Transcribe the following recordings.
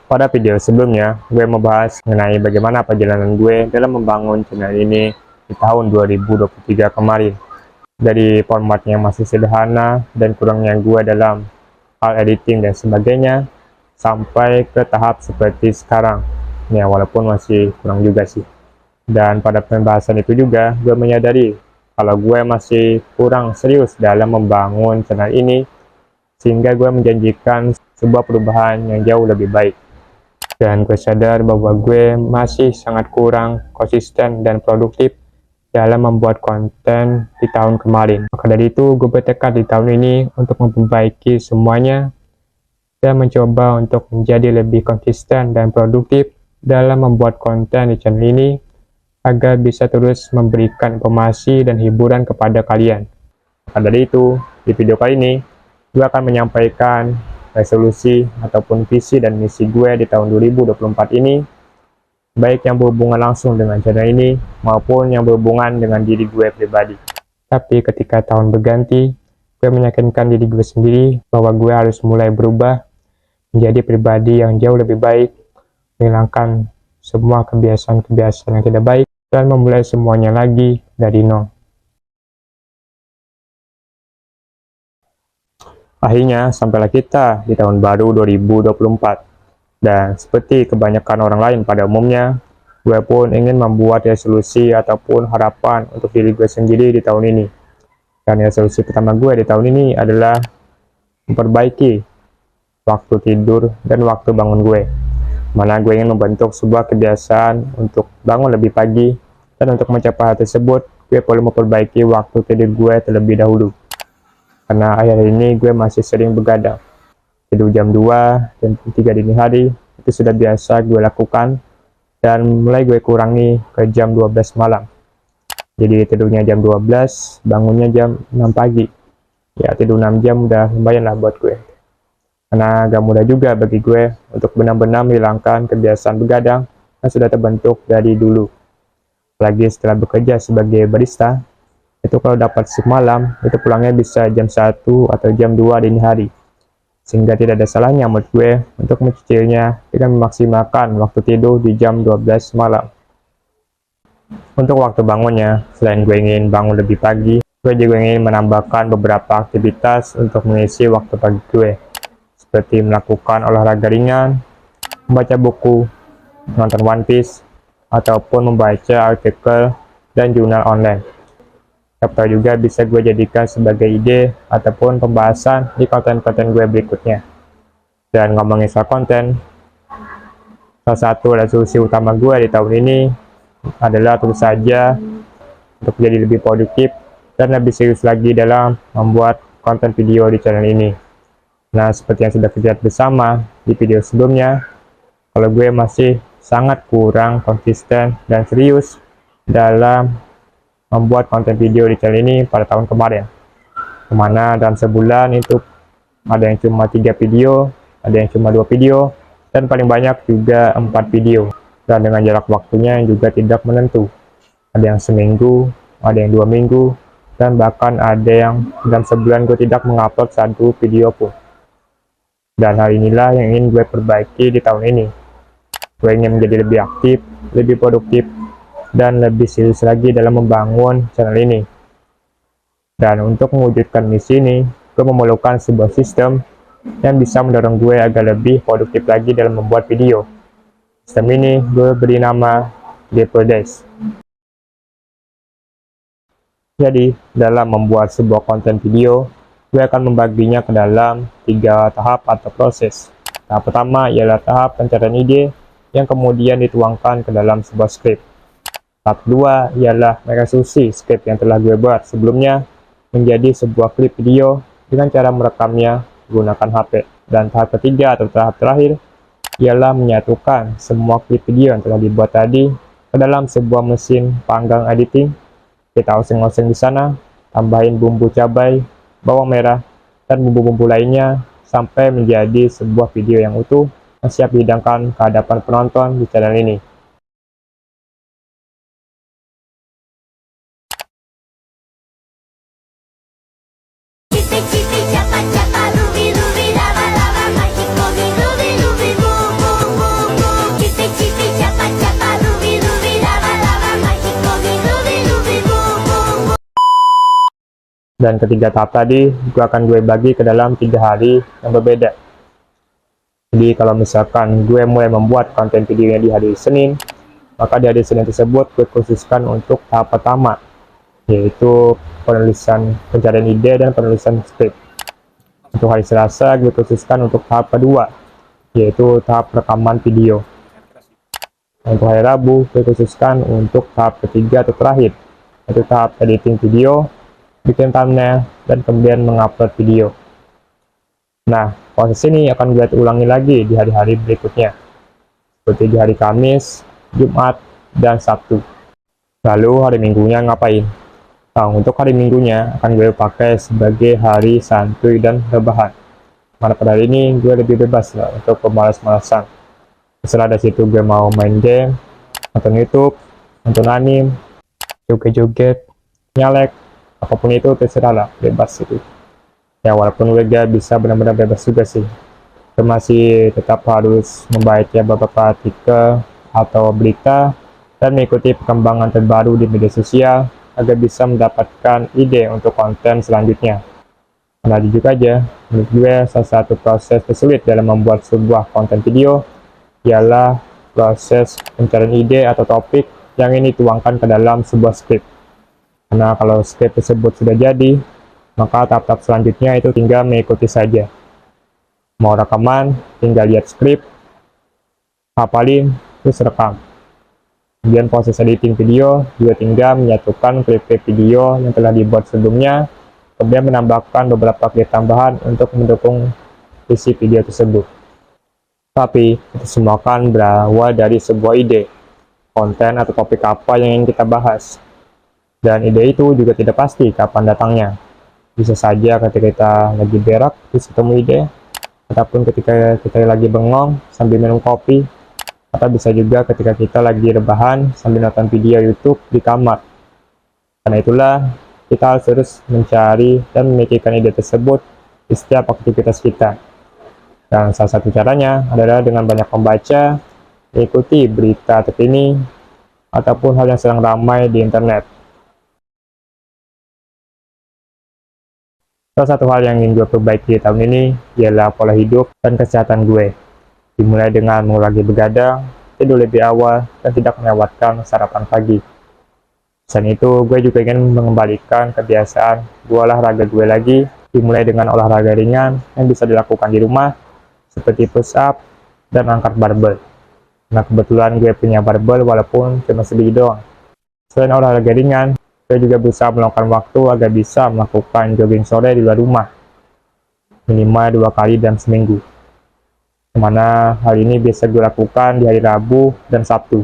Pada video sebelumnya, gue membahas mengenai bagaimana perjalanan gue dalam membangun channel ini di tahun 2023 kemarin. Dari formatnya yang masih sederhana dan kurangnya gue dalam hal editing dan sebagainya, sampai ke tahap seperti sekarang. Ya, walaupun masih kurang juga sih. Dan pada pembahasan itu juga, gue menyadari kalau gue masih kurang serius dalam membangun channel ini, sehingga gue menjanjikan sebuah perubahan yang jauh lebih baik. Dan gue sadar bahwa gue masih sangat kurang konsisten dan produktif dalam membuat konten di tahun kemarin. Maka dari itu, gue bertekad di tahun ini untuk memperbaiki semuanya dan mencoba untuk menjadi lebih konsisten dan produktif dalam membuat konten di channel ini agar bisa terus memberikan informasi dan hiburan kepada kalian. Maka dari itu, di video kali ini, gue akan menyampaikan resolusi ataupun visi dan misi gue di tahun 2024 ini, baik yang berhubungan langsung dengan channel ini maupun yang berhubungan dengan diri gue pribadi. Tapi ketika tahun berganti, gue meyakinkan diri gue sendiri bahwa gue harus mulai berubah menjadi pribadi yang jauh lebih baik, menghilangkan semua kebiasaan-kebiasaan yang tidak baik, dan memulai semuanya lagi dari nol. Akhirnya, sampailah kita di tahun baru 2024. Dan seperti kebanyakan orang lain pada umumnya, gue pun ingin membuat resolusi ataupun harapan untuk diri gue sendiri di tahun ini. Dan resolusi pertama gue di tahun ini adalah memperbaiki waktu tidur dan waktu bangun gue. Mana gue ingin membentuk sebuah kebiasaan untuk bangun lebih pagi, dan untuk mencapai hal tersebut, gue perlu memperbaiki waktu tidur gue terlebih dahulu. Karena akhir ini gue masih sering begadang. Tidur jam 2 dan 3 dini hari, itu sudah biasa gue lakukan, dan mulai gue kurangi ke jam 12 malam. Jadi tidurnya jam 12, bangunnya jam 6 pagi. Ya, tidur 6 jam udah lumayan lah buat gue. Karena gak mudah juga bagi gue untuk benar-benar menghilangkan kebiasaan begadang yang sudah terbentuk dari dulu. Apalagi setelah bekerja sebagai barista, itu kalau dapat shift malam, itu pulangnya bisa jam 1 atau jam 2 dini hari. Sehingga tidak ada salahnya menurut gue untuk mencicilnya dengan memaksimalkan waktu tidur di jam 12 malam. Untuk waktu bangunnya, selain gue ingin bangun lebih pagi, gue juga ingin menambahkan beberapa aktivitas untuk mengisi waktu pagi gue. Seperti melakukan olahraga ringan, membaca buku, menonton One Piece, ataupun membaca artikel dan jurnal online. Siapa juga bisa gue jadikan sebagai ide ataupun pembahasan di konten-konten gue berikutnya. Dan ngomongin soal konten, salah satu resolusi utama gue di tahun ini adalah terus saja untuk menjadi lebih produktif dan lebih serius lagi dalam membuat konten video di channel ini. Nah, seperti yang sudah kita lihat bersama di video sebelumnya, kalau gue masih sangat kurang konsisten dan serius dalam membuat konten video di channel ini pada tahun kemarin, kemana dalam sebulan itu ada yang cuma 3 video, ada yang cuma 2 video, dan paling banyak juga 4 video, dan dengan jarak waktunya yang juga tidak menentu. Ada yang seminggu, ada yang 2 minggu, dan bahkan ada yang dalam sebulan gue tidak mengupload 1 video pun. Dan hal inilah yang ingin gue perbaiki di tahun ini. Gue ingin menjadi lebih aktif, lebih produktif, dan lebih serius lagi dalam membangun channel ini. Dan untuk mewujudkan misi ini, gue memerlukan sebuah sistem yang bisa mendorong gue agar lebih produktif lagi dalam membuat video. Sistem ini gue beri nama Dapper Days. Jadi, dalam membuat sebuah konten video, gue akan membaginya ke dalam 3 tahap atau proses. Tahap pertama ialah tahap pencarian ide, yang kemudian dituangkan ke dalam sebuah script. Tahap kedua ialah meresusi skrip yang telah gue buat sebelumnya menjadi sebuah klip video dengan cara merekamnya menggunakan HP. Dan tahap ketiga atau tahap terakhir ialah menyatukan semua klip video yang telah dibuat tadi ke dalam sebuah mesin panggang editing. Kita oseng-oseng di sana, tambahin bumbu cabai, bawang merah, dan bumbu-bumbu lainnya sampai menjadi sebuah video yang utuh yang siap dihidangkan ke hadapan penonton di channel ini. Dan ketiga tahap tadi gue bagi ke dalam 3 hari yang berbeda. Jadi kalau misalkan gue mulai membuat konten videonya di hari Senin, maka di hari Senin tersebut gue khususkan untuk tahap pertama, yaitu penulisan pencarian ide dan penulisan skrip. Untuk hari Selasa gue khususkan untuk tahap kedua, yaitu tahap rekaman video. Untuk hari Rabu gue khususkan untuk tahap ketiga atau terakhir, yaitu tahap editing video, bikin thumbnail, dan kemudian mengupload video. Nah, proses ini akan gue ulangi lagi di hari-hari berikutnya, seperti di hari Kamis, Jumat, dan Sabtu. Lalu hari Minggunya ngapain? Nah, untuk hari Minggunya akan gue pakai sebagai hari santuy dan rebahan. Mana pada hari ini gue lebih bebas lah untuk pemalas-malasan. Setelah dari situ gue mau main game, nonton YouTube, nonton anime, joget-joget, nyalek, apapun itu terserah lah, bebas itu. Ya walaupun gue gak bisa benar-benar bebas juga sih, gue masih tetap harus membaca beberapa artikel atau berita dan mengikuti perkembangan terbaru di media sosial agar bisa mendapatkan ide untuk konten selanjutnya. Karena jujur aja, menurut gue salah satu proses tersulit dalam membuat sebuah konten video ialah proses pencarian ide atau topik yang ini tuangkan ke dalam sebuah skrip. Karena kalau skrip tersebut sudah jadi, maka tahap-tahap selanjutnya itu tinggal mengikuti saja. Mau rekaman, tinggal lihat skrip, hafalin, terus rekam. Kemudian proses editing video juga tinggal menyatukan klip-klip video yang telah dibuat sebelumnya, kemudian menambahkan beberapa klip tambahan untuk mendukung isi video tersebut. Tapi itu semua kan berawal dari sebuah ide, konten atau topik apa yang ingin kita bahas. Dan ide itu juga tidak pasti kapan datangnya. Bisa saja ketika kita lagi berak terus ketemu ide, ataupun ketika kita lagi bengong sambil minum kopi, atau bisa juga ketika kita lagi rebahan sambil nonton video YouTube di kamar. Karena itulah kita harus terus mencari dan memikirkan ide tersebut di setiap aktivitas kita. Dan salah satu caranya adalah dengan banyak membaca, mengikuti berita terkini, ataupun hal yang sedang ramai di internet. Salah satu hal yang ingin gue perbaiki di tahun ini ialah pola hidup dan kesehatan gue. Dimulai dengan mengurangi begadang, tidur lebih awal, dan tidak melewatkan sarapan pagi. Selain itu, gue juga ingin mengembalikan kebiasaan olahraga gue lagi, dimulai dengan olahraga ringan yang bisa dilakukan di rumah, seperti push up dan angkat barbel. Nah, kebetulan gue punya barbel walaupun cuma sedikit doang. Selain olahraga ringan, gue juga berusaha meluangkan waktu agar bisa melakukan jogging sore di luar rumah, minimal 2 kali dalam seminggu. Dimana hal ini biasa gue lakukan di hari Rabu dan Sabtu.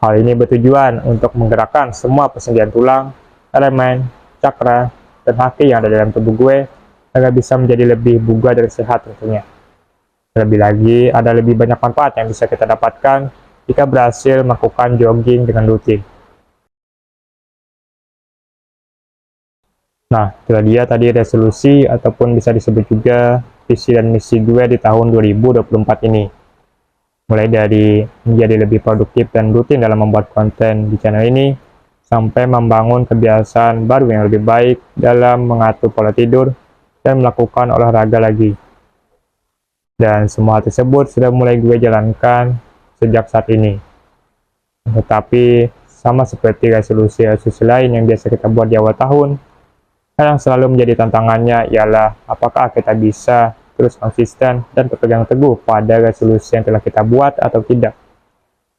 Hal ini bertujuan untuk menggerakkan semua persendian tulang, elemen, cakra, dan haki yang ada dalam tubuh gue agar bisa menjadi lebih bugar dan sehat tentunya. Terlebih lagi, ada lebih banyak manfaat yang bisa kita dapatkan jika berhasil melakukan jogging dengan rutin. Nah, itulah dia tadi resolusi ataupun bisa disebut juga visi dan misi gue di tahun 2024 ini. Mulai dari menjadi lebih produktif dan rutin dalam membuat konten di channel ini, sampai membangun kebiasaan baru yang lebih baik dalam mengatur pola tidur dan melakukan olahraga lagi. Dan semua hal tersebut sudah mulai gue jalankan sejak saat ini. Tetapi sama seperti resolusi-resolusi lain yang biasa kita buat di awal tahun, yang selalu menjadi tantangannya ialah apakah kita bisa terus konsisten dan berpegang teguh pada resolusi yang telah kita buat atau tidak.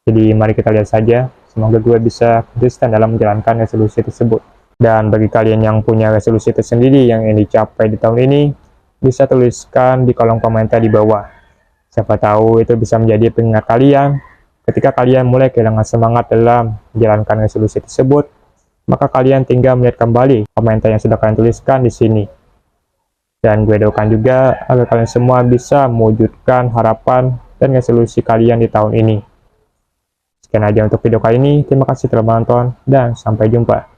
Jadi mari kita lihat saja, semoga gue bisa konsisten dalam menjalankan resolusi tersebut. Dan bagi kalian yang punya resolusi tersendiri yang ingin dicapai di tahun ini, bisa tuliskan di kolom komentar di bawah. Siapa tahu itu bisa menjadi pengingat kalian ketika kalian mulai kehilangan semangat dalam menjalankan resolusi tersebut, maka kalian tinggal melihat kembali komentar yang sudah kalian tuliskan di sini. Dan gue doakan juga agar kalian semua bisa mewujudkan harapan dan resolusi kalian di tahun ini. Sekian aja untuk video kali ini. Terima kasih telah menonton dan sampai jumpa.